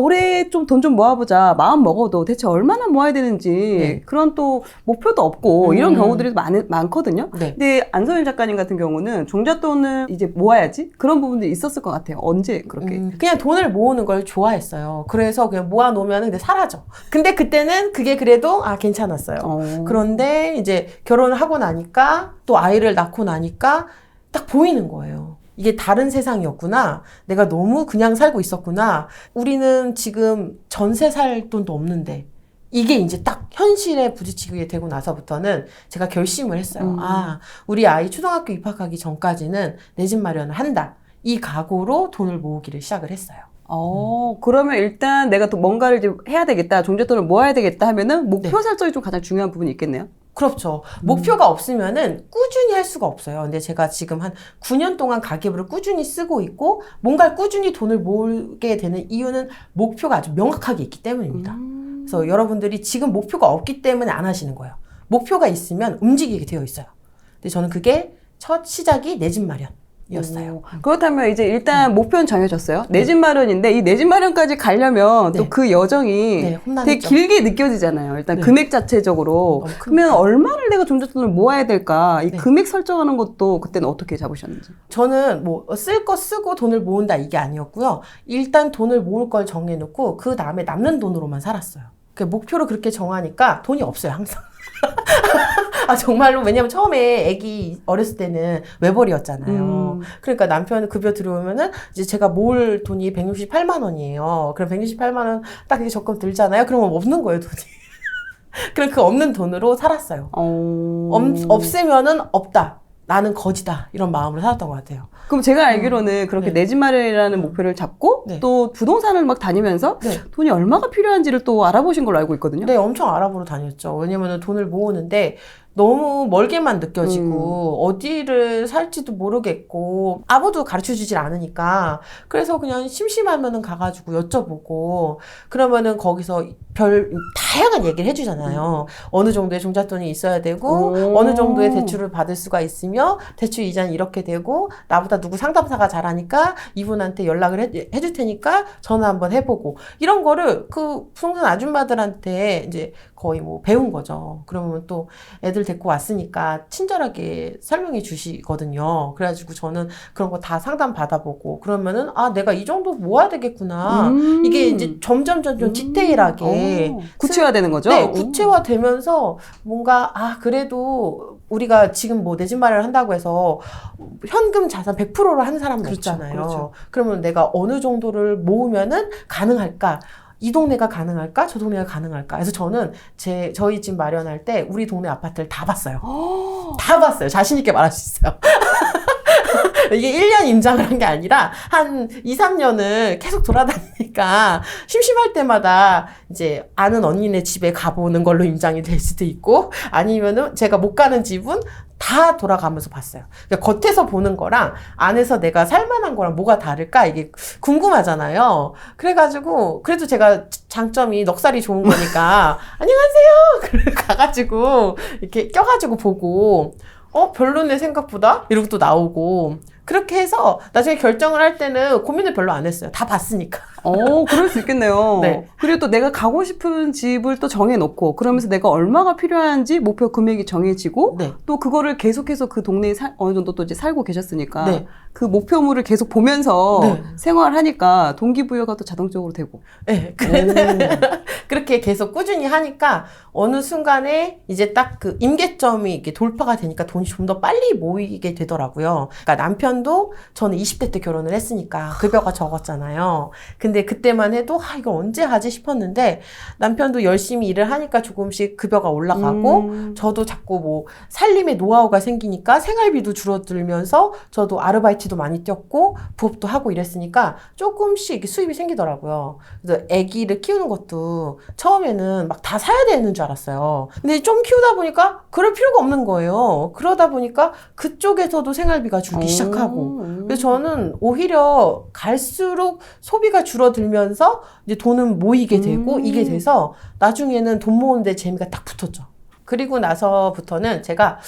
올해 좀 돈 좀 모아보자 마음 먹어도 대체 얼마나 모아야 되는지 그런 또 목표도 없고 이런 경우들이 많거든요. 근데 안소연 작가님 같은 경우는 종잣돈을 이제 모아야지 그런 부분들이 있었을 것 같아요. 언제 그렇게? 그냥 돈을 모으는 걸 좋아했어요. 그래서 그냥 모아놓으면 근데 사라져. 근데 그때는 그게 그래도 괜찮았어요. 그런데 이제 결혼을 하고 나니까 또 아이를 낳고 나니까 딱 보이는 거예요. 이게 다른 세상이었구나. 내가 너무 그냥 살고 있었구나. 우리는 지금 전세 살 돈도 없는데 이게 이제 딱 현실에 부딪히게 되고 나서부터는 제가 결심을 했어요. 우리 아이 초등학교 입학하기 전까지는 내 집 마련을 한다. 이 각오로 돈을 모으기를 시작을 했어요. 그러면 일단 내가 또 뭔가를 이제 해야 되겠다, 종잣돈을 모아야 되겠다 하면은 목표 설정이 좀 가장 중요한 부분이 있겠네요. 그렇죠. 목표가 없으면은 꾸준히 할 수가 없어요. 근데 제가 지금 한 9년 동안 가계부를 꾸준히 쓰고 있고 뭔가 꾸준히 돈을 모으게 되는 이유는 목표가 아주 명확하게 있기 때문입니다. 그래서 여러분들이 지금 목표가 없기 때문에 안 하시는 거예요. 목표가 있으면 움직이게 되어 있어요. 근데 저는 그게 첫 시작이 내 집 마련. 였어요. 그렇다면 이제 일단 목표는 정해졌어요. 내 집 마련인데 이 내 집 마련까지 가려면 또 그 여정이 되게 길게 느껴지잖아요. 일단 금액 자체적으로. 그러면 얼마를 내가 종잣돈을 모아야 될까? 이 금액 설정하는 것도 그때는 어떻게 잡으셨는지? 저는 뭐 쓸 거 쓰고 돈을 모은다 이게 아니었고요. 일단 돈을 모을 걸 정해놓고 그 다음에 남는 돈으로만 살았어요. 목표를 그렇게 정하니까 돈이 없어요, 항상. 정말로. 왜냐면 처음에 애기 어렸을 때는 외벌이였잖아요. 그러니까 남편 급여 들어오면은 이제 제가 모을 돈이 168만 원이에요. 그럼 168만 원 딱 이게 적금 들잖아요. 그러면 없는 거예요, 돈이. 그럼 그 없는 돈으로 살았어요. 없으면은 없다. 나는 거지다. 이런 마음으로 살았던 것 같아요. 그럼 제가 알기로는 그렇게 내 집 마련이라는 목표를 잡고 또 부동산을 막 다니면서 돈이 얼마가 필요한지를 또 알아보신 걸로 알고 있거든요. 네, 엄청 알아보러 다녔죠. 왜냐면은 돈을 모으는데 너무 멀게만 느껴지고 어디를 살지도 모르겠고 아무도 가르쳐주질 않으니까 그래서 그냥 심심하면은 가가지고 여쭤보고 그러면은 거기서 다양한 얘기를 해주잖아요. 어느 정도의 종잣돈이 있어야 되고 어느 정도의 대출을 받을 수가 있으며 대출 이자는 이렇게 되고 나보다 누구 상담사가 잘하니까 이분한테 연락을 해줄 테니까 전화 한번 해보고 이런 거를 그 부동산 아줌마들한테 이제 거의 뭐 배운 거죠. 그러면 또 애들 데리고 왔으니까 친절하게 설명해 주시거든요. 그래가지고 저는 그런 거 다 상담 받아보고 그러면은 내가 이 정도 모아야 되겠구나. 이게 이제 점점 디테일하게 구체화되는 거죠? 네, 구체화되면서 뭔가 그래도 우리가 지금 뭐 내 집 마련을 한다고 해서 현금 자산 100%를 하는 사람은 없잖아요. 그렇죠. 그러면 내가 어느 정도를 모으면은 가능할까? 이 동네가 가능할까? 저 동네가 가능할까? 그래서 저는 저희 집 마련할 때 우리 동네 아파트를 다 봤어요. 다 봤어요. 자신 있게 말할 수 있어요. 이게 1년 임장을 한 게 아니라 한 2, 3년을 계속 돌아다니니까 심심할 때마다 이제 아는 언니네 집에 가보는 걸로 임장이 될 수도 있고 아니면은 제가 못 가는 집은 다 돌아가면서 봤어요. 그러니까 겉에서 보는 거랑 안에서 내가 살만한 거랑 뭐가 다를까 이게 궁금하잖아요. 그래가지고 그래도 제가 장점이 넉살이 좋은 거니까 안녕하세요. 그래 가가지고 이렇게 껴가지고 보고 별로네 생각보다 이러고 또 나오고 그렇게 해서 나중에 결정을 할 때는 고민을 별로 안 했어요. 다 봤으니까. 그럴 수 있겠네요. 네. 그리고 또 내가 가고 싶은 집을 또 정해놓고 그러면서 내가 얼마가 필요한지 목표 금액이 정해지고 또 그거를 계속해서 그 동네에 어느 정도 또 이제 살고 계셨으니까 그 목표물을 계속 보면서 생활하니까 동기부여가 또 자동적으로 되고. 네. 그렇게 계속 꾸준히 하니까 어느 순간에 이제 딱 그 임계점이 이렇게 돌파가 되니까 돈이 좀 더 빨리 모이게 되더라고요. 그러니까 남편도 저는 20대 때 결혼을 했으니까 급여가 적었잖아요. 근데 그때만 해도 이거 언제 하지 싶었는데 남편도 열심히 일을 하니까 조금씩 급여가 올라가고 저도 자꾸 뭐 살림의 노하우가 생기니까 생활비도 줄어들면서 저도 아르바이트도 많이 뛰었고 부업도 하고 이랬으니까 조금씩 이렇게 수입이 생기더라고요. 그래서 아기를 키우는 것도 처음에는 막 다 사야 되는 줄 알았어요. 근데 좀 키우다 보니까 그럴 필요가 없는 거예요. 그러다 보니까 그쪽에서도 생활비가 줄기 시작하고 그래서 저는 오히려 갈수록 소비가 줄어들면서 이제 돈은 모이게 되고 이게 돼서 나중에는 돈 모으는데 재미가 딱 붙었죠. 그리고 나서부터는 제가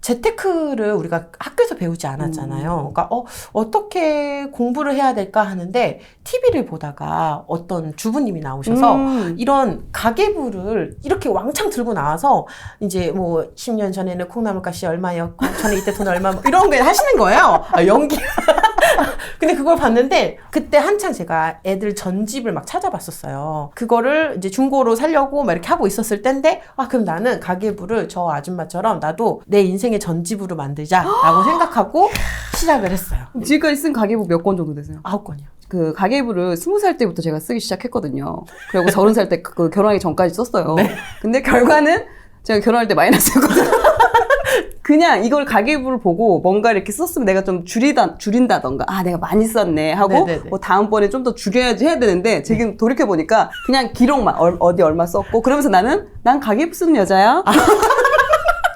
재테크를 우리가 학교에서 배우지 않았잖아요. 그러니까 어떻게 공부를 해야 될까 하는데 TV를 보다가 어떤 주부님이 나오셔서 이런 가계부를 이렇게 왕창 들고 나와서 이제 뭐 10년 전에는 콩나물값이 얼마였고 전에 이때 돈 얼마 이런 거 하시는 거예요. 연기. 근데 그걸 봤는데 그때 한창 제가 애들 전집을 막 찾아봤었어요. 그거를 이제 중고로 살려고 막 이렇게 하고 있었을 때인데 그럼 나는 가계부를 저 아줌마처럼 나도 내 인생의 전집으로 만들자라고 생각하고 시작을 했어요. 지금까지 쓴 가계부 몇 권 정도 되세요? 9권이요. 그 가계부를 20살 때부터 제가 쓰기 시작했거든요. 그리고 30살 때 그 결혼하기 전까지 썼어요. 네. 근데 결과는 제가 결혼할 때 마이너스였거든요. 그냥 이걸 가계부를 보고 뭔가 이렇게 썼으면 내가 좀 줄인다던가, 내가 많이 썼네 하고, 뭐 다음번에 좀 더 줄여야지 해야 되는데, 지금 돌이켜보니까 그냥 기록만, 어디 얼마 썼고, 그러면서 난 가계부 쓰는 여자야?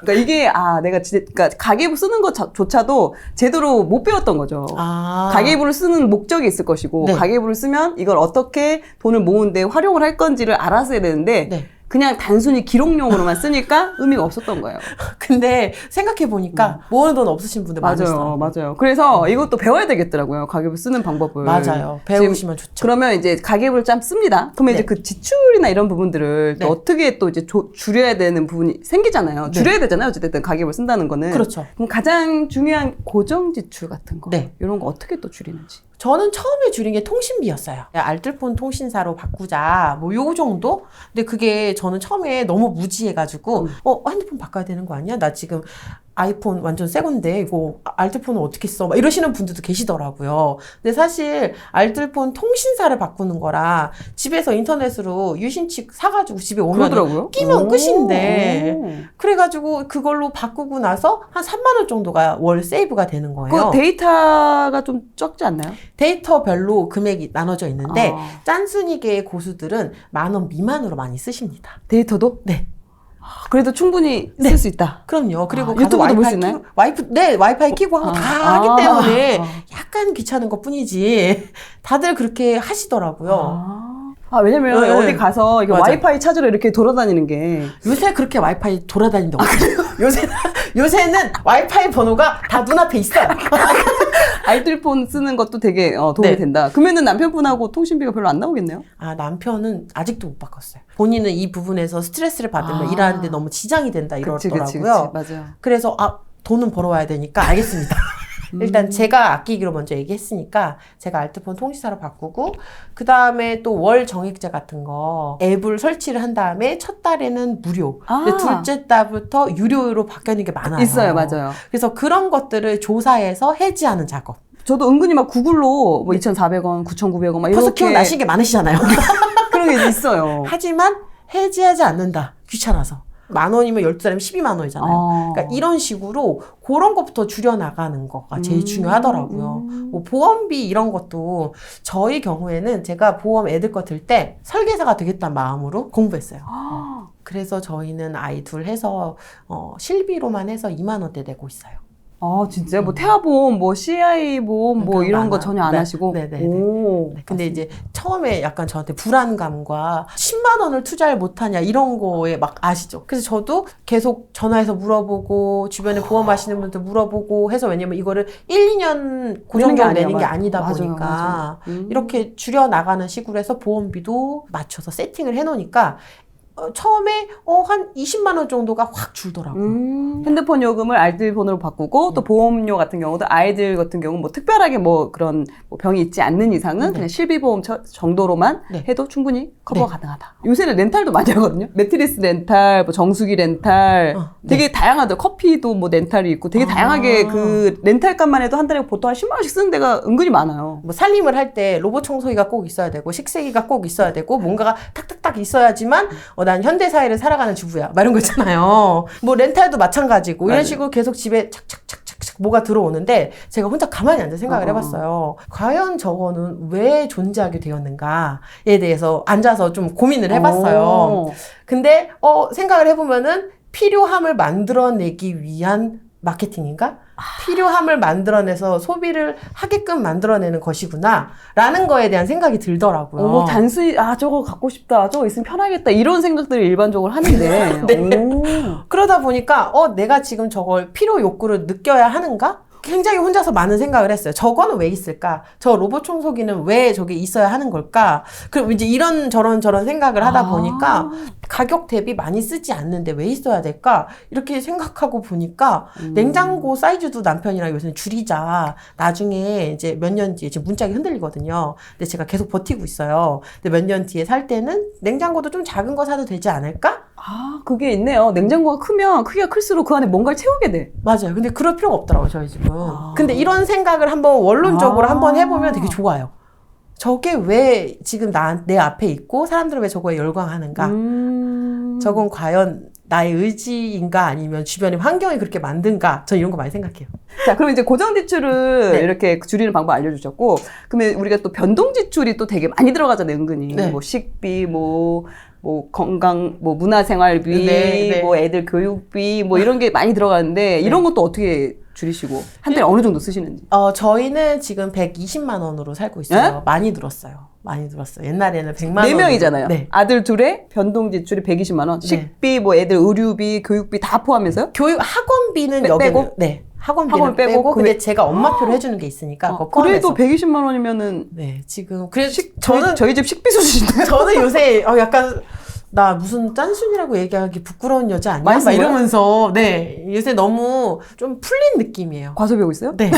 그러니까 이게, 그러니까 가계부 쓰는 것조차도 제대로 못 배웠던 거죠. 가계부를 쓰는 목적이 있을 것이고, 네. 가계부를 쓰면 이걸 어떻게 돈을 모으는데 활용을 할 건지를 알았어야 되는데, 네. 그냥 단순히 기록용으로만 쓰니까 의미가 없었던 거예요. 근데 생각해보니까 모으는 돈 없으신 분들 많으시더라고요. 맞아요. 그래서 이것도 배워야 되겠더라고요. 가계부 쓰는 방법을. 맞아요. 배우시면 좋죠. 그러면 이제 가계부를 좀 씁니다. 그러면 이제 그 지출이나 이런 부분들을 또 어떻게 또 이제 줄여야 되는 부분이 생기잖아요. 줄여야 되잖아요. 어쨌든 가계부를 쓴다는 거는. 그렇죠. 그럼 가장 중요한 고정 지출 같은 거. 네. 이런 거 어떻게 또 줄이는지. 저는 처음에 줄인 게 통신비였어요. 알뜰폰 통신사로 바꾸자, 뭐 요 정도? 근데 그게 저는 처음에 너무 무지해가지고, 핸드폰 바꿔야 되는 거 아니야? 나 지금 아이폰 완전 새 건데 이거 알뜰폰은 어떻게 써? 막 이러시는 분들도 계시더라고요. 근데 사실 알뜰폰 통신사를 바꾸는 거라 집에서 인터넷으로 유심칩 사가지고 집에 오면 끼면 끝인데 그래가지고 그걸로 바꾸고 나서 한 3만 원 정도가 월 세이브가 되는 거예요. 그 데이터가 좀 적지 않나요? 데이터별로 금액이 나눠져 있는데 짠순이계의 고수들은 10,000원 미만으로 많이 쓰십니다. 데이터도? 네. 그래도 충분히 쓸 수 있다. 그럼요. 그리고 유튜브도 볼 수 있나요? 와이파이 키고 다 하기 때문에 약간 귀찮은 것 뿐이지. 다들 그렇게 하시더라고요. 왜냐면 어디 가서 이게 와이파이 찾으러 이렇게 돌아다니는 게 요새 그렇게 와이파이 돌아다닌다고. 요새는 와이파이 번호가 다 눈앞에 있어요. 알뜰폰 쓰는 것도 되게 도움이 된다. 그러면은 남편분하고 통신비가 별로 안 나오겠네요? 남편은 아직도 못 바꿨어요. 본인은 이 부분에서 스트레스를 받으면 일하는데 너무 지장이 된다 이러더라고요. 그치, 맞아요. 그래서 돈은 벌어와야 되니까 알겠습니다. 일단 제가 아끼기로 먼저 얘기했으니까 제가 알뜰폰 통신사로 바꾸고 그 다음에 또 월 정액제 같은 거 앱을 설치를 한 다음에 첫 달에는 무료 근데 둘째 달부터 유료로 바뀌는 게 많아요. 있어요. 맞아요. 그래서 그런 것들을 조사해서 해지하는 작업. 저도 은근히 막 구글로 뭐 2,400원, 9,900원 막 벌써 이렇게 기억나신 게 많으시잖아요. 그런 게 있어요. 하지만 해지하지 않는다. 귀찮아서. 10,000원이면 12달이면 12만 원이잖아요. 그러니까 이런 식으로 그런 것부터 줄여나가는 거가 제일 중요하더라고요. 뭐 보험비 이런 것도 저희 경우에는 제가 보험 애들 거 들 때 설계사가 되겠다는 마음으로 공부했어요. 그래서 저희는 아이 둘 해서 실비로만 해서 2만 원대 내고 있어요. 진짜요? 뭐 태아보험, 뭐 CI 보험, 뭐 이런 거 전혀 안 하시고? 근데 이제 처음에 약간 저한테 불안감과 10만 원을 투자를 못하냐 이런 거에 막 아시죠? 그래서 저도 계속 전화해서 물어보고 주변에 보험하시는 분들 물어보고 해서 왜냐면 이거를 1, 2년 고정적으로 내는 게 아니다 보니까 이렇게 줄여나가는 식으로 해서 보험비도 맞춰서 세팅을 해놓으니까 처음에 한 20만 원 정도가 확 줄더라고요. 핸드폰 요금을 알뜰폰으로 바꾸고 또 보험료 같은 경우도 아이들 같은 경우 뭐 특별하게 뭐 그런 뭐 병이 있지 않는 이상은 그냥 실비보험 정도로만 해도 충분히 커버 가능하다. 요새는 렌탈도 많이 하거든요. 매트리스 렌탈, 뭐 정수기 렌탈 되게 다양하더라고요. 커피도 뭐 렌탈이 있고 되게 다양하게 그 렌탈값만 해도 한 달에 보통 한 10만 원씩 쓰는 데가 은근히 많아요. 뭐 살림을 할 때 로봇 청소기가 꼭 있어야 되고 식세기가 꼭 있어야 되고 뭔가가 탁탁탁 있어야지만 난 현대사회를 살아가는 주부야. 막 이런 거 있잖아요. 뭐 렌탈도 마찬가지고 이런 식으로 계속 집에 착착착착착 뭐가 들어오는데 제가 혼자 가만히 앉아 생각을 해봤어요. 과연 저거는 왜 존재하게 되었는가에 대해서 앉아서 좀 고민을 해봤어요. 근데 생각을 해보면은 필요함을 만들어내기 위한 마케팅인가? 필요함을 만들어내서 소비를 하게끔 만들어내는 것이구나 라는 거에 대한 생각이 들더라고요. 오, 단순히 저거 갖고 싶다, 저거 있으면 편하겠다 이런 생각들을 일반적으로 하는데 네. 그러다 보니까 내가 지금 저걸 필요 욕구를 느껴야 하는가? 굉장히 혼자서 많은 생각을 했어요. 저거는 왜 있을까? 저 로봇 청소기는 왜 저게 있어야 하는 걸까? 그럼 이제 이런 저런 생각을 하다 보니까 가격 대비 많이 쓰지 않는데 왜 있어야 될까? 이렇게 생각하고 보니까 냉장고 사이즈도 남편이랑 요새는 줄이자. 나중에 이제 몇 년 뒤에 지금 문짝이 흔들리거든요. 근데 제가 계속 버티고 있어요. 근데 몇 년 뒤에 살 때는 냉장고도 좀 작은 거 사도 되지 않을까? 그게 있네요. 냉장고가 크면 크기가 클수록 그 안에 뭔가를 채우게 돼. 맞아요. 근데 그럴 필요가 없더라고요, 저희 집은. 근데 이런 생각을 한번 원론적으로 한번 해보면 되게 좋아요. 저게 왜 지금 내 앞에 있고 사람들은 왜 저거에 열광하는가? 저건 과연 나의 의지인가 아니면 주변의 환경이 그렇게 만든가? 전 이런 거 많이 생각해요. 자, 그럼 이제 고정 지출을 이렇게 줄이는 방법 알려주셨고, 그러면 우리가 또 변동 지출이 또 되게 많이 들어가잖아요, 은근히. 뭐 식비, 뭐 건강, 뭐 문화생활비, 뭐 애들 교육비, 뭐 이런 게 많이 들어가는데, 이런 것도 어떻게 줄이시고, 한 달에 어느 정도 쓰시는지? 저희는 지금 120만 원으로 살고 있어요. 많이 들었어요. 옛날에는 100만 원. 4명이잖아요. 네. 아들 둘에 변동 지출이 120만 원. 식비, 뭐 애들 의료비, 교육비 다 포함해서요? 학원비는 빼고? 네. 학원 빼고. 근데 제가 엄마표를 해주는 게 있으니까. 그래도 120만 원이면은. 네, 지금. 그래서 저희 집 식비 수준인데. 저는 요새 약간, 나 무슨 짠순이라고 얘기하기 부끄러운 여자 아니야? 막 이러면서, 요새 너무 좀 풀린 느낌이에요. 과소비하고 있어요? 네.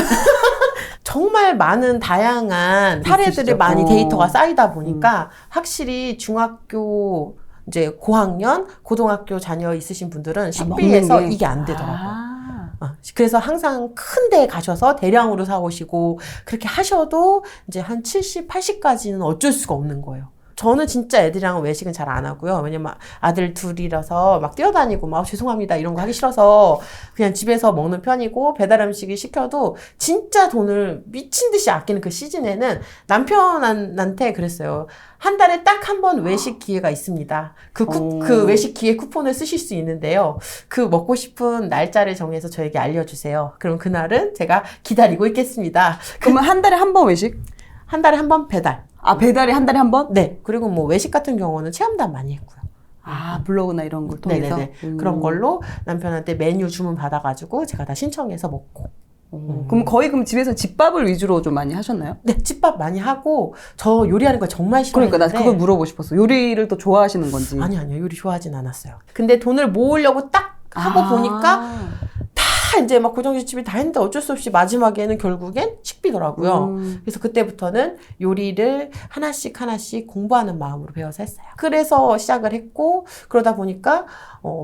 정말 많은 다양한 사례들이 많이 데이터가 쌓이다 보니까 확실히 중학교, 이제 고학년, 고등학교 자녀 있으신 분들은 식비에서 이게 안 되더라고요. 그래서 항상 큰 데 가셔서 대량으로 사오시고 그렇게 하셔도 이제 한 70, 80까지는 어쩔 수가 없는 거예요. 저는 진짜 애들이랑 외식은 잘 안 하고요. 왜냐면 아들 둘이라서 막 뛰어다니고 막 죄송합니다 이런 거 하기 싫어서 그냥 집에서 먹는 편이고 배달 음식을 시켜도 진짜 돈을 미친 듯이 아끼는 그 시즌에는 남편한테 그랬어요. 한 달에 딱 한 번 외식 기회가 있습니다. 그 외식 기회 쿠폰을 쓰실 수 있는데요. 그 먹고 싶은 날짜를 정해서 저에게 알려주세요. 그럼 그날은 제가 기다리고 있겠습니다. 그러면 한 달에 한 번 외식? 한 달에 한 번 배달. 배달이 한 달에 한 번? 네. 그리고 뭐 외식 같은 경우는 체험단 많이 했고요. 블로그나 이런 걸 통해서? 네네네. 그런 걸로 남편한테 메뉴 주문 받아가지고 제가 다 신청해서 먹고. 그럼 거의 집에서 집밥을 위주로 좀 많이 하셨나요? 네, 집밥 많이 하고 저 요리하는 거 정말 싫어했는데. 그러니까 나 그걸 물어보고 싶었어. 요리를 또 좋아하시는 건지. 아니요. 요리 좋아하진 않았어요. 근데 돈을 모으려고 딱 하고 보니까 다 이제 막 고정지출이 다 했는데 어쩔 수 없이 마지막에는 결국엔 식비더라고요. 그래서 그때부터는 요리를 하나씩 공부하는 마음으로 배워서 했어요. 그래서 시작을 했고 그러다 보니까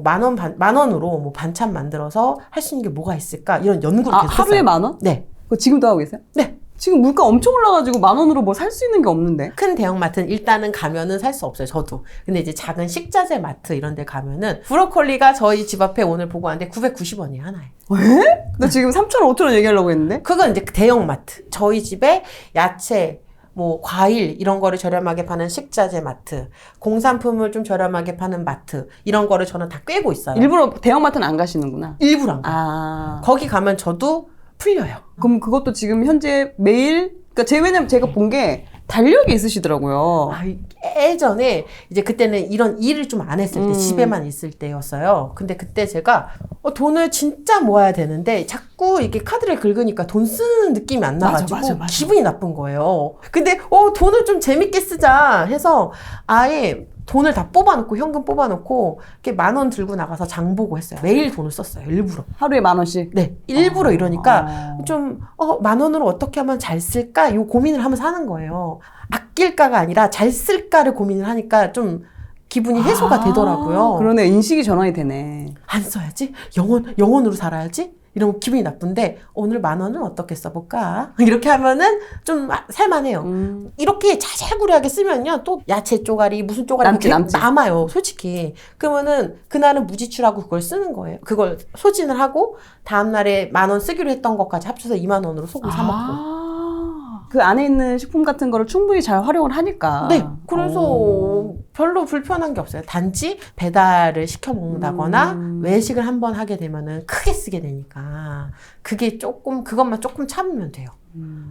만 원으로 뭐 반찬 만들어서 할 수 있는 게 뭐가 있을까 이런 연구를 계속 했어요. 하루에 10,000원? 네. 그거 지금도 하고 계세요? 네. 지금 물가 엄청 올라가지고 10,000원으로 뭐 살 수 있는 게 없는데. 큰 대형마트는 일단은 가면은 살 수 없어요, 저도. 근데 이제 작은 식자재 마트 이런 데 가면은 브로콜리가 저희 집 앞에 오늘 보고 왔는데 990원이에요, 하나에. 왜? 나 지금 3,500원 얘기하려고 했는데? 그건 이제 대형마트. 저희 집에 야채, 뭐 과일 이런 거를 저렴하게 파는 식자재 마트, 공산품을 좀 저렴하게 파는 마트 이런 거를 저는 다 꿰고 있어요. 일부러 대형마트는 안 가시는구나. 일부러 안 가요. 거기 가면 저도 풀려요. 그럼 그것도 지금 현재 매일, 그러니까 왜냐면 제가 본 게 달력이 있으시더라고요. 예전에 이제 그때는 이런 일을 좀 안 했을 때 집에만 있을 때였어요. 근데 그때 제가 돈을 진짜 모아야 되는데 자꾸 이렇게 카드를 긁으니까 돈 쓰는 느낌이 안 나가지고 맞아. 기분이 나쁜 거예요. 근데 돈을 좀 재밌게 쓰자 해서 아예 돈을 다 뽑아놓고 현금 뽑아놓고 이렇게 10,000원 들고 나가서 장 보고 했어요. 매일 돈을 썼어요. 일부러. 하루에 10,000원씩? 네. 일부러 이러니까 좀 10,000원으로 어떻게 하면 잘 쓸까? 요 고민을 하면서 하는 거예요. 아낄까가 아니라 잘 쓸까를 고민을 하니까 좀 기분이 해소가 되더라고요. 그러네. 인식이 전환이 되네. 안 써야지? 영원으로 살아야지? 이러면 기분이 나쁜데 오늘 10,000원은 어떻게 써볼까? 이렇게 하면은 좀 살만해요. 이렇게 자잘구레하게 쓰면요 또 야채 쪼가리 무슨 쪼가리 남지. 남아요 솔직히. 그러면은 그날은 무지출하고 그걸 쓰는 거예요. 그걸 소진을 하고 다음날에 10,000원 쓰기로 했던 것까지 합쳐서 20,000원으로 속을 사먹고. 그 안에 있는 식품 같은 거를 충분히 잘 활용을 하니까. 네. 그래서 별로 불편한 게 없어요. 단지 배달을 시켜 먹는다거나 외식을 한번 하게 되면은 크게 쓰게 되니까 그게 그것만 조금 참으면 돼요.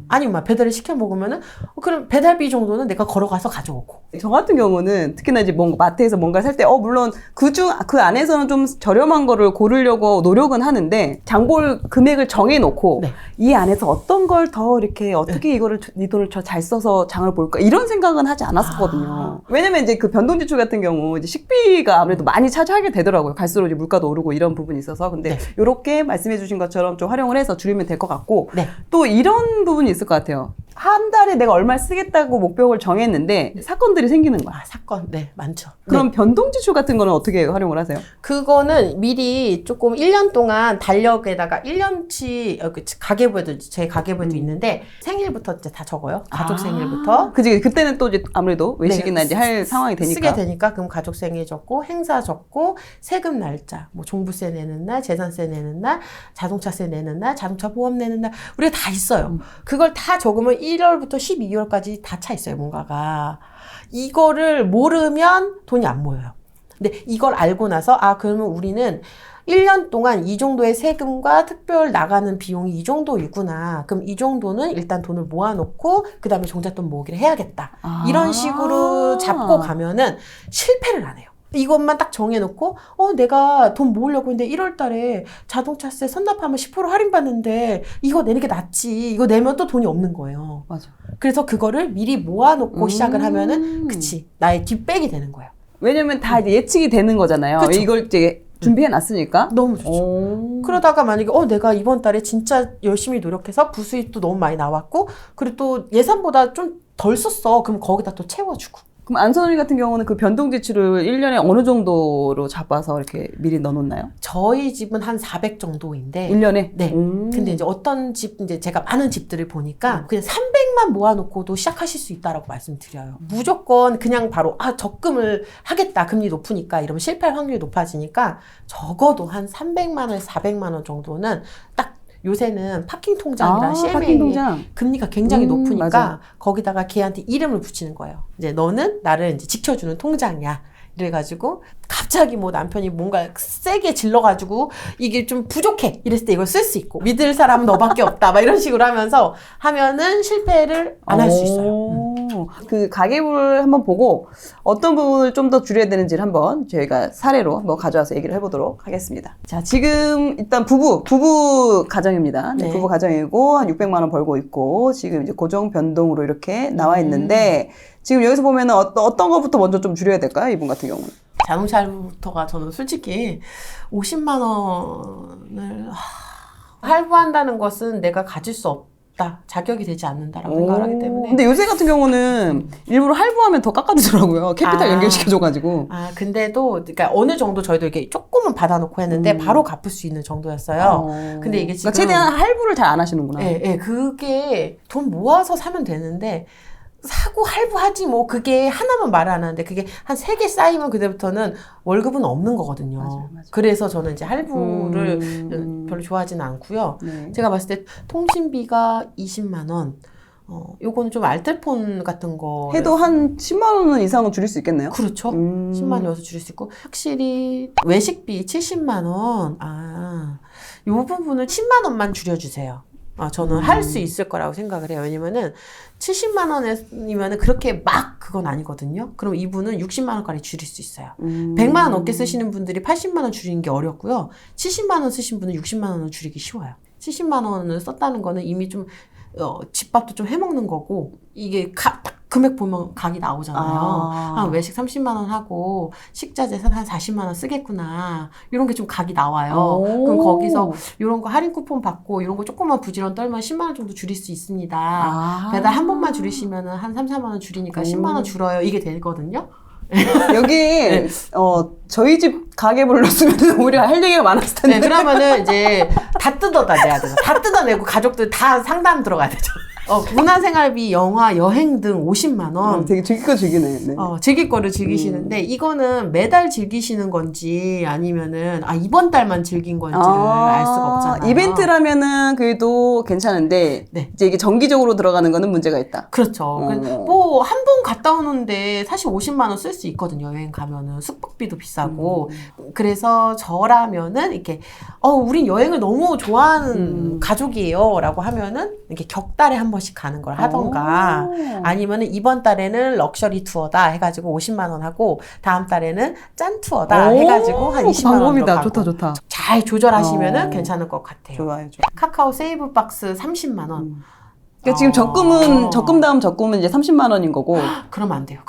아니면 막 배달을 시켜 먹으면은 그럼 배달비 정도는 내가 걸어가서 가져오고. 저 같은 경우는 특히나 이제 뭔가 마트에서 뭔가를 살 때 물론 그 안에서는 좀 저렴한 거를 고르려고 노력은 하는데 장볼 금액을 정해놓고 네. 이 안에서 어떤 걸 더 이렇게 어떻게 이 돈을 잘 써서 장을 볼까 이런 생각은 하지 않았었거든요. 왜냐면 이제 그 변동지출 같은 경우 이제 식비가 아무래도 많이 차지하게 되더라고요. 갈수록 이제 물가도 오르고 이런 부분이 있어서. 근데 요렇게 말씀해주신 것처럼 좀 활용을 해서 줄이면 될 것 같고 또 이런 부분이 있을 것 같아요. 한 달에 내가 얼마 쓰겠다고 목표를 정했는데 사건들이 생기는 거야. 사건, 많죠. 그럼 변동지출 같은 거는 어떻게 활용을 하세요? 그거는 미리 조금 1년 동안 달력에다가 1년치, 가계부에도, 제 가계부에도 있는데 생일부터 이제 다 적어요. 가족 생일부터. 그치, 그때는 또 이제 아무래도 외식이나 이제 할 상황이 되니까. 쓰게 되니까, 그럼 가족 생일 적고, 행사 적고, 세금 날짜, 뭐 종부세 내는 날, 재산세 내는 날, 자동차세 내는 날, 자동차 보험 내는 날, 우리가 다 있어요. 그걸 다 적으면 1월부터 12월까지 다 차 있어요, 뭔가가. 이거를 모르면 돈이 안 모여요. 근데 이걸 알고 나서, 그러면 우리는 1년 동안 이 정도의 세금과 특별 나가는 비용이 이 정도이구나. 그럼 이 정도는 일단 돈을 모아놓고, 그 다음에 종잣돈 모으기를 해야겠다. 이런 식으로 잡고 가면은 실패를 안 해요. 이것만 딱 정해놓고, 내가 돈 모으려고 했는데 1월 달에 자동차세 선납하면 10% 할인받는데 이거 내는 게 낫지. 이거 내면 또 돈이 없는 거예요. 맞아. 그래서 그거를 미리 모아놓고 시작을 하면은, 나의 뒷백이 되는 거예요. 왜냐면 다 이제 예측이 되는 거잖아요. 그쵸. 이걸 이제 준비해놨으니까. 너무 좋죠. 그러다가 만약에, 내가 이번 달에 진짜 열심히 노력해서 부수입도 너무 많이 나왔고, 그리고 또 예산보다 좀 덜 썼어. 그럼 거기다 또 채워주고. 그럼 안선원님 같은 경우는 그 변동지출을 1년에 어느 정도로 잡아서 이렇게 미리 넣어놓나요? 저희 집은 한 400 정도인데. 1년에? 네. 근데 이제 어떤 집, 이제 제가 많은 집들을 보니까 그냥 300만 모아놓고도 시작하실 수 있다라고 말씀드려요. 무조건 그냥 바로, 적금을 하겠다. 금리 높으니까 이러면 실패할 확률이 높아지니까 적어도 한 300만원, 400만원 정도는 딱 요새는 파킹 통장이랑 CMA 파킹 통장. 금리가 굉장히 높으니까 맞아. 거기다가 걔한테 이름을 붙이는 거예요. 이제 너는 나를 이제 지켜주는 통장이야. 이래가지고 갑자기 뭐 남편이 뭔가 세게 질러가지고 이게 좀 부족해 이랬을 때 이걸 쓸 수 있고 믿을 사람은 너밖에 없다 막 이런 식으로 하면은 실패를 안 할 수 있어요. 그 가계부를 한번 보고 어떤 부분을 좀 더 줄여야 되는지를 한번 저희가 사례로 한번 가져와서 얘기를 해보도록 하겠습니다. 자, 지금 일단 부부 가정입니다. 네, 부부 가정이고 한 600만 원 벌고 있고 지금 이제 고정 변동으로 이렇게 나와 있는데 지금 여기서 보면은 어떤 것부터 먼저 좀 줄여야 될까요? 이분 같은 경우는. 자동차 할부부터가 저는 솔직히 50만 원을 할부한다는 것은 내가 가질 수 없다. 자격이 되지 않는다라고 생각을 하기 때문에. 근데 요새 같은 경우는 일부러 할부하면 더 깎아주더라고요. 캐피탈 연결시켜줘가지고. 근데도, 그러니까 어느 정도 저희도 이렇게 조금은 받아놓고 했는데 바로 갚을 수 있는 정도였어요. 근데 이게 지금. 그러니까 최대한 할부를 잘 안 하시는구나. 예, 그게 돈 모아서 사면 되는데, 사고 할부하지 뭐 그게 하나만 말을 안 하는데 그게 한 3개 쌓이면 그때부터는 월급은 없는 거거든요. 맞아. 그래서 저는 이제 할부를 별로 좋아하지는 않고요. 네. 제가 봤을 때 통신비가 20만 원. 요거는 좀 알뜰폰 같은 거 해도 한 10만 원 이상은 줄일 수 있겠네요. 그렇죠. 10만 원 여기서 줄일 수 있고 확실히 외식비 70만 원. 요 부분을 10만 원만 줄여주세요. 저는 할 수 있을 거라고 생각을 해요. 왜냐면은 70만 원이면은 그렇게 막 그건 아니거든요. 그럼 이분은 60만 원까지 줄일 수 있어요. 100만 원 넘게 쓰시는 분들이 80만 원 줄이는 게 어렵고요. 70만 원 쓰신 분은 60만 원을 줄이기 쉬워요. 70만 원을 썼다는 거는 이미 좀 집밥도 좀 해먹는 거고 이게 딱 금액 보면 각이 나오잖아요. 한 외식 30만 원 하고 식자재 한 40만 원 쓰겠구나. 이런 게 좀 각이 나와요. 그럼 거기서 이런 거 할인 쿠폰 받고 이런 거 조금만 부지런 떨면 10만 원 정도 줄일 수 있습니다. 배달 한 번만 줄이시면은 한 3, 4만 원 줄이니까 10만 원 줄어요. 이게 되거든요. 여기 네. 저희 집 가계부를 넣었으면 오히려 할 얘기가 많았을 텐데. 네, 그러면은 이제 다 뜯어내야 돼요. 다 뜯어내고 가족들 다 상담 들어가야 되죠. 문화생활비, 영화, 여행 등 50만 원. 되게 즐길 거 즐기네. 네. 즐길 거를 즐기시는데 이거는 매달 즐기시는 건지 아니면은 이번 달만 즐긴 건지를 알 수가 없잖아요. 이벤트라면은 그래도 괜찮은데 네. 이제 이게 정기적으로 들어가는 거는 문제가 있다. 그렇죠. 뭐 한 번 갔다 오는데 사실 50만 원 쓸 수 있거든요. 여행 가면은 숙박비도 비싸고. 그래서 저라면은 이렇게 우린 여행을 너무 좋아하는 가족이에요라고 하면은 이렇게 격달에 한 번씩 가는 걸 하던가 아니면은 이번 달에는 럭셔리 투어다 해가지고 50만 원 하고 다음 달에는 짠 투어다 해가지고 한 20만 원으로 방법이다. 가고. 좋다. 잘 조절하시면은 괜찮을 것 같아요. 좋아요. 카카오 세이브 박스 30만 원. 그러니까 지금 적금 다음 적금은 이제 30만 원인 거고. 그러면 안 돼요.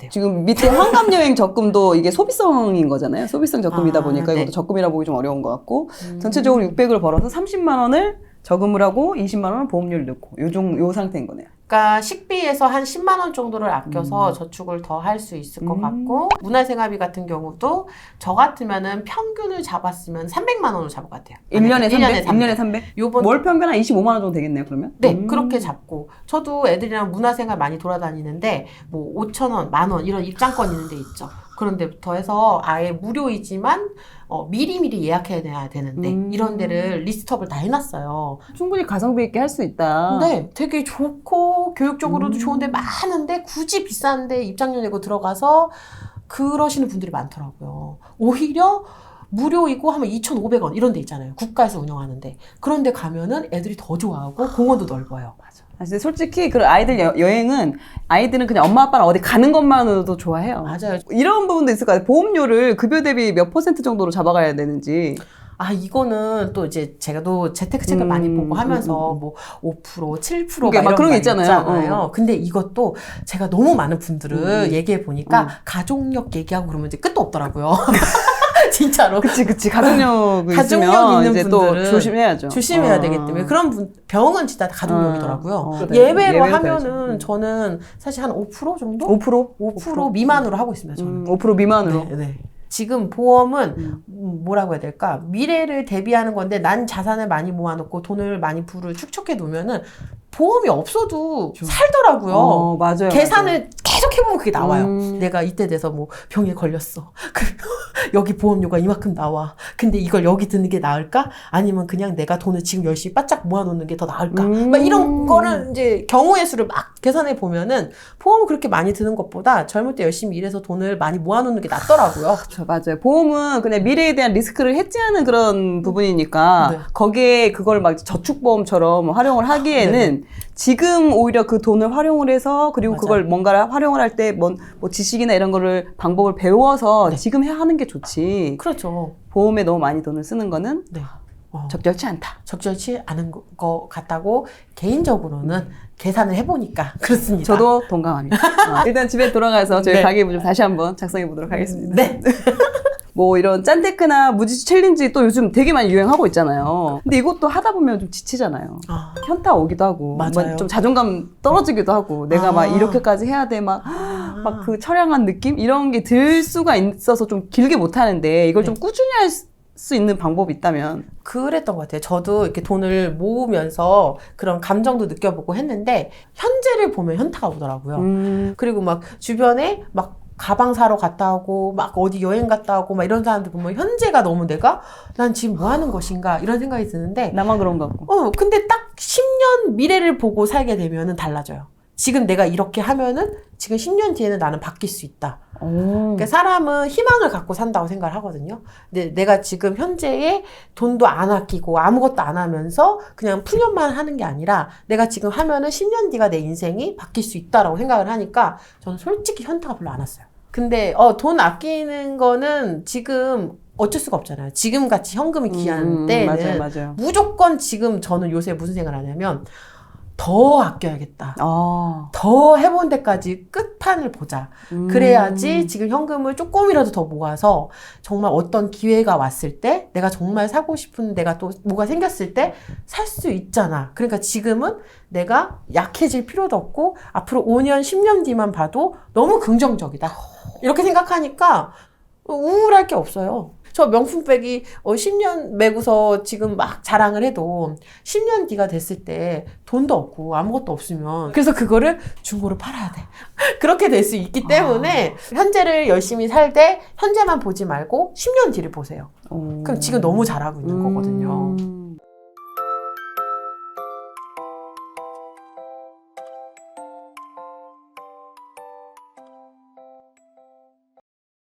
지금 밑에 환갑 여행 적금도 이게 소비성인 거잖아요. 소비성 적금이다 보니까 네. 이것도 적금이라 보기 좀 어려운 것 같고. 전체적으로 600을 벌어서 30만 원을 저금을 하고 20만 원을 보험료를 넣고 요 상태인 거네요. 그러니까 식비에서 한 10만 원 정도를 아껴서 저축을 더 할 수 있을 것 같고 문화생활비 같은 경우도 저 같으면은 평균을 잡았으면 300만 원으로 잡을 것 같아요. 1년에 300? 300? 1년에 300? 요번 월 평균 한 25만 원 정도 되겠네요, 그러면? 네, 그렇게 잡고 저도 애들이랑 문화생활 많이 돌아다니는데 뭐 5천 원, 만 원 이런 입장권 있는 데 있죠. 그런 데부터 해서 아예 무료이지만 미리미리 예약해야 되는데 이런 데를 리스트업을 다 해놨어요. 충분히 가성비 있게 할 수 있다. 네, 되게 좋고 교육적으로도 좋은데 많은데 굳이 비싼데 입장료 내고 들어가서 그러시는 분들이 많더라고요. 오히려 무료이고 하면 2,500원 이런 데 있잖아요. 국가에서 운영하는데. 그런 데 가면은 애들이 더 좋아하고 공원도 넓어요. 맞아. 사실 솔직히 그 아이들 여행은 아이들은 그냥 엄마 아빠랑 어디 가는 것만으로도 좋아해요. 맞아요. 이런 부분도 있을 것 같아요. 보험료를 급여 대비 몇 % 정도로 잡아가야 되는지. 이거는 또 이제 제가 또 재테크책을 많이 보고 하면서 뭐 5%, 7% 그게 막 그런 게 있잖아요. 근데 이것도 제가 너무 많은 분들을 얘기해 보니까 가족력 얘기하고 그러면 이제 끝도 없더라고요. 진짜로. 그치. 가족력 있는 이제 분들은 또 조심해야죠. 조심해야 되기 때문에 그런 병은 진짜 가족력이더라고요. 예외로 하면은 저는 사실 한 5% 정도? 5% 미만으로 하고 있습니다. 저는. 5% 미만으로. 네. 지금 보험은 뭐라고 해야 될까? 미래를 대비하는 건데 난 자산을 많이 모아놓고 돈을 많이 부를 축적해 놓으면은 보험이 없어도 살더라고요. 맞아요. 계산을 계속 해보면 그게 나와요. 내가 이때 돼서 뭐 병에 걸렸어. 여기 보험료가 이만큼 나와. 근데 이걸 여기 드는 게 나을까? 아니면 그냥 내가 돈을 지금 열심히 바짝 모아놓는 게 더 나을까? 막 이런 거를 이제 경우의 수를 막 계산해 보면은 보험을 그렇게 많이 드는 것보다 젊을 때 열심히 일해서 돈을 많이 모아놓는 게 낫더라고요. 그렇죠. 맞아요. 보험은 그냥 미래에 대한 리스크를 해지하는 그런 부분이니까 네. 거기에 그걸 막 저축보험처럼 활용을 하기에는 지금 오히려 그 돈을 활용을 해서 그리고 맞아요. 그걸 뭔가를 활용을 할 때 뭐 지식이나 이런 거를 방법을 배워서 지금 하는 게 좋지. 그렇죠. 보험에 너무 많이 돈을 쓰는 거는 네. 적절치 않다. 적절치 않은 것 같다고 개인적으로는 계산을 해보니까 그렇습니다. 저도 동감합니다. 일단 집에 돌아가서 저희 가계부 좀 다시 한번 작성해 보도록 하겠습니다. 네. 뭐 이런 짠테크나 무지수 챌린지 또 요즘 되게 많이 유행하고 있잖아요. 근데 이것도 하다 보면 좀 지치잖아요. 현타 오기도 하고, 맞아요. 좀 자존감 떨어지기도 하고, 내가 막 이렇게까지 해야 돼, 막 그 처량한 느낌 이런 게 들 수가 있어서 좀 길게 못 하는데 이걸 좀 꾸준히 할 수 있는 방법이 있다면. 그랬던 것 같아요. 저도 이렇게 돈을 모으면서 그런 감정도 느껴보고 했는데 현재를 보면 현타가 오더라고요. 그리고 막 주변에 막 가방 사러 갔다 오고 막 어디 여행 갔다 오고 막 이런 사람들 보면 현재가 너무 난 지금 뭐 하는 것인가 이런 생각이 드는데 나만 그런 것 같고. 근데 딱 10년 미래를 보고 살게 되면은 달라져요. 지금 내가 이렇게 하면은 지금 10년 뒤에는 나는 바뀔 수 있다. 그러니까 사람은 희망을 갖고 산다고 생각을 하거든요. 근데 내가 지금 현재에 돈도 안 아끼고 아무것도 안 하면서 그냥 푸념만 하는 게 아니라 내가 지금 하면은 10년 뒤가 내 인생이 바뀔 수 있다라고 생각을 하니까 저는 솔직히 현타가 별로 안 왔어요. 근데 돈 아끼는 거는 지금 어쩔 수가 없잖아요. 지금 같이 현금이 귀한 때는 맞아요. 무조건 지금 저는 요새 무슨 생각을 하냐면 더 아껴야겠다. 아. 더 해본 데까지 끝판을 보자. 그래야지 지금 현금을 조금이라도 더 모아서 정말 어떤 기회가 왔을 때 내가 정말 사고 싶은 내가 또 뭐가 생겼을 때 살 수 있잖아. 그러니까 지금은 내가 약해질 필요도 없고 앞으로 5년, 10년 뒤만 봐도 너무 긍정적이다. 이렇게 생각하니까 우울할 게 없어요. 저 명품백이 10년 매고서 지금 막 자랑을 해도 10년 뒤가 됐을 때 돈도 없고 아무것도 없으면 그래서 그거를 중고로 팔아야 돼. 그렇게 될 수 있기 때문에 현재를 열심히 살 때 현재만 보지 말고 10년 뒤를 보세요. 그럼 지금 너무 잘하고 있는 거거든요.